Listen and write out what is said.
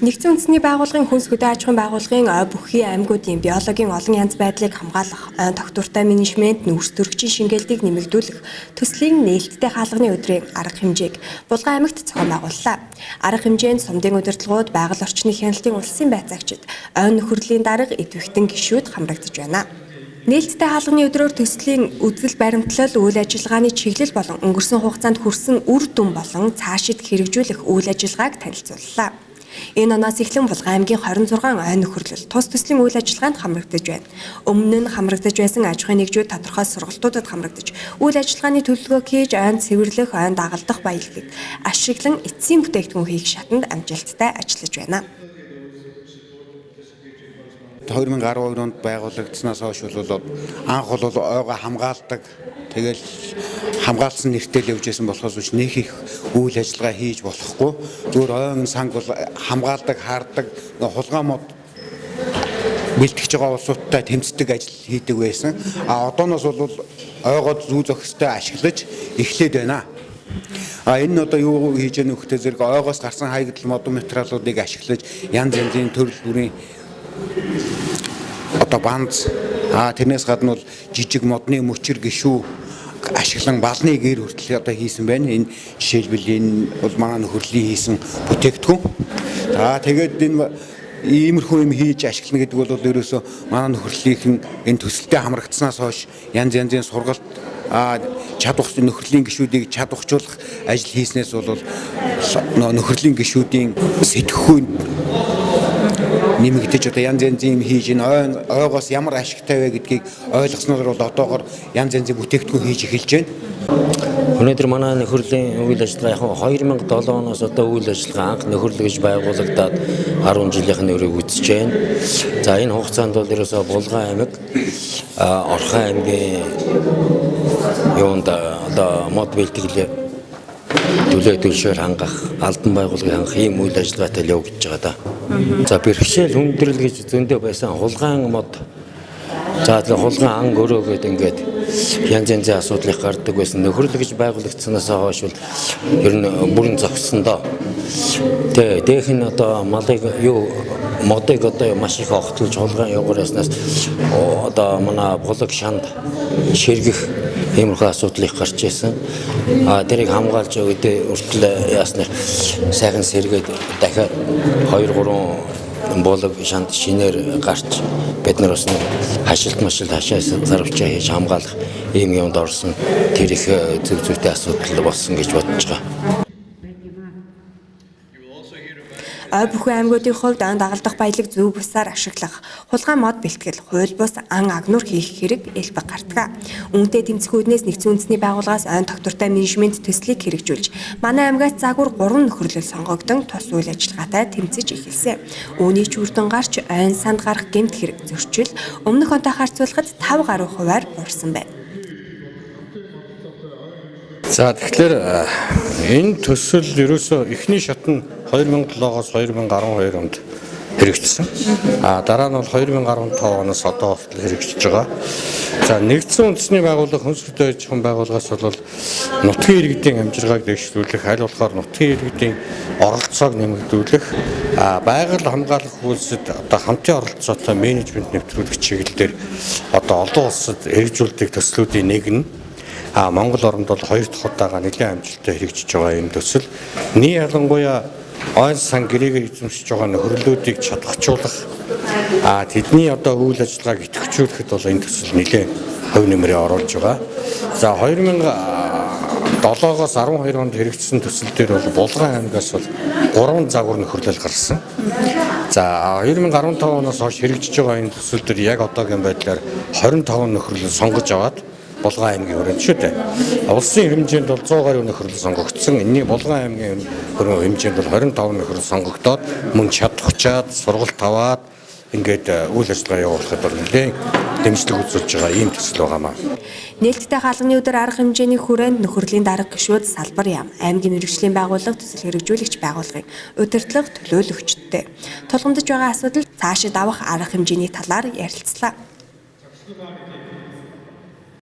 Нэгдсэн үндэсний байгууллагын хүнс хөдөө аж ахуйн байгууллагын ой бүхий аймагуудын биологийн олон янз байдлыг хамгаалах, ой тогтвортой менежмент, нүүрс төрөгчийн шингээлтийг нэмэгдүүлэх төслийн нээлттэй хаалганы өдрийн арга хэмжээг Булган аймагт зохион байгууллаа. Арга хэмжээнд сумдын удирдлагууд, байгаль орчны хяналтын улсын байцаагчид, ой нөхөрлийн дарга, идэвхтэн гишүүд хамрагдаж байна. Нээлттэй хаалганы өдрөөр төслийн үзэл баримтлал, үйл ажиллагааны чиглэл болон өнгөрсөн хугацаанд хүрсэн үр дүн болон цаашид хэрэгжүүлэх үйл ажиллагааг танилцууллаа. Энэ оноос эхлэн Булган аймгийн 26 ой нөхөрлөл тус төслийн үйл ажиллагаанд хамрагдаж байна. Өмнө нь хамрагдаж байсан аж ахуйн нэгжүүд тодорхой сургалтуудад хамрагдаж, үйл ажиллагааны төлөвлөгөө хийж, ойн цэвэрлэх, ойн дагалдах баялагийг ашиглан эцсийн бүтээгдэхүүн хийх шатанд амжилттай ажиллаж байна. 2012 онд байгуулагдсанаас хойш бол анх бол ойгоо хамгаалдаг, тэгэл хамгаалсан нэртэй л явж байсан болохоос биш нэг их үйл ажиллагаа хийж болохгүй. Зүгээр ойн санг бол хамгаалдаг, хаардаг, хулгай мод бэлтгэж байгаа улсуудтай тэмцдэг ажил хийдэг байсан. Одооноос бол ойгоо зүү зохистой ашиглаж эхлээд байна. Энэ нь одоо юу хийж яах вэ гэхээр зэрэг ойгоос гарсан хаягдл модон материалуудыг ашиглаж янз янзын төрөл бүрийн одоо банз тэрнээс гадна бол жижиг модны мөчр гişүү ашиглан балны гэр хүртэл одоо хийсэн байна. Энэ жишээлбэл энэ бол манай нөхөрлийн хийсэн бүтээгдэхүүн. Тэгээд энэ иймэрхүү юм хийж ашиглана гэдэг бол ерөөсөө манай нөхөрлийнхэн энэ төсөлтөд хамрагдсанаас хойш янз янзын сургалт чадвартай нөхөрлийн гишүүдийг чадварчуулах ажил хийснээс бол нөхөрлийн гишүүдийн сэтгэхүйн нэмэгдэж одоо янз янзын юм хийж энэ ойгоос ямар ашигтай вэ гэдгийг ойлгосноор бол одоогоор янз янзын бүтээгдэхүүн хийж эхэлж байна. Өнөөдөр манай нөхөрлийн үйл ажиллагаа 2007 оноос одоо үйл ажиллагаа анх нөхөрлөл гэж байгуулагдаад 10 жилийнхэн өрөөг үзэж байна. За энэ хугацаанд бол ерөөсөө Булган аймаг Орхон аймгийн юунд одоо мод бэлтгэл төлөвшөөр хангах, албан байгууллагын хангах ийм үйл ажиллагаатай л явагдаж байгаа да. За бэрхшээл хүндрэл гэж зөндөө байсан хулгайн мод. За тэгээ хулгайн ан өрөө гэдэг ингээд янз янзын асуудлыг гардаг байсан. Нөхөрлөл гэж байгуулагдсанаас хойш бол ер нь бүрэн зогссондоо. Тэгээ дэх нь одоо малыг модыг одоо маш их огтлж хулгайн явуулснаас одоо манай булаг шанд ширгэх иймэрхүү асуудлыг гарч ирсэн. Тэрийг хамгаалж өгдөө үртэл яаснаар сайхан сэргээд дахиад 2-3 булаг шанд шинээр гарч бид нар бас хашилт машилт хашаас зарвчаа хийж хамгаалах ийм юмд орсон. Тэр их зөв зөвтэй асуудал болсон гэж бодож байгаа. Ой бүхий аймагуудын хувьд ан дагалдах баялаг зөв бусаар ашиглах, хулгай мод бэлтгэл, хууль бус ан агнуур хийх хэрэг элбэг гардаг. Үүнтэй тэмцэхүүднээс нэгдсэн үндэсний байгууллагаас ой тогтвортой менежмент төслийг хэрэгжүүлж, манай аймгаас загвар 3 нөхөрлөл сонгогдсон тус үйл ажиллагаатай тэмцэж эхэлсэн. Үүний ч үр дүн гарч ойн санд гарах гэмт хэрэг зөрчил өмнөх онтой харьцуулахад 5 гаруй хувиар буурсан байна. За тэгэхээр энэ төсөл ерөөсөө эхний шат нь 2007-оос 2012 онд хэрэгжсэн. Дараа нь бол 2015 оноос одоо хүртэл хэрэгжиж байгаа. За нэгдсэн үндэсний байгууллага хүнс хөдөө аж ахуйн байгууллагаас бол нутгийн иргэдийн амжиргааг дэвшүүлэх, аль болохоор нутгийн иргэдийн оролцоог нэмэгдүүлэх, байгаль хамгаалах үйлсэд одоо хамтын оролцоотой менежмент нэвтрүүлэх чиглэлээр одоо олон улсад хэрэгжүүлдэг төслүүдийн нэг нь Монгол оронд бол 2 дахь удаага нэлээд амжилттай хэрэгжиж байгаа энэ төсөл. Нийт ялангуяа ойн сан гэрээгээр эзэмшиж байгаа нөхөрлөлүүдийг чадварчуулах, тэдний одоо үйл ажиллагааг идэвхжүүлэхэд бол энэ төсөл нэлээд хувь нэмрээ оруулж байгаа. За 2007-оос 12 онд хэрэгжсэн төсөл дээр бол Булган аймгаас бол 3 загвар нөхөрлөл гарсан. За 2015 оноос хойш хэрэгжиж байгаа энэ төсөл дээр яг одоогийн байдлаар 25 нөхөрлөл сонгож аваад Булган аймгийн хүрээнд шүү дээ. Улсын хэмжээнд бол 100 гаруй нөхөрлөл сонгогдсон. Энэний Булган аймгийн хэмжээнд бол 25 нөхөрлөл сонгогдоод мөн чадварчаад, сургалт аваад ингээд үйл ажиллагаа явуулахад бол нэлээд дэмжлэг үзүүлж байгаа ийм төсөл байгаамаа. Нээлттэй хаалганы өдөр арга хэмжээний хүрээнд нөхөрлийн дарга гишүүд салбар яам, аймгийн мэргэжлийн байгууллага төсөл хэрэгжүүлэгч байгууллагын удирдлага төлөөлөгчдтэй тулгамдж байгаа асуудал цаашид авах арга хэмжээний талаар ярилцлаа.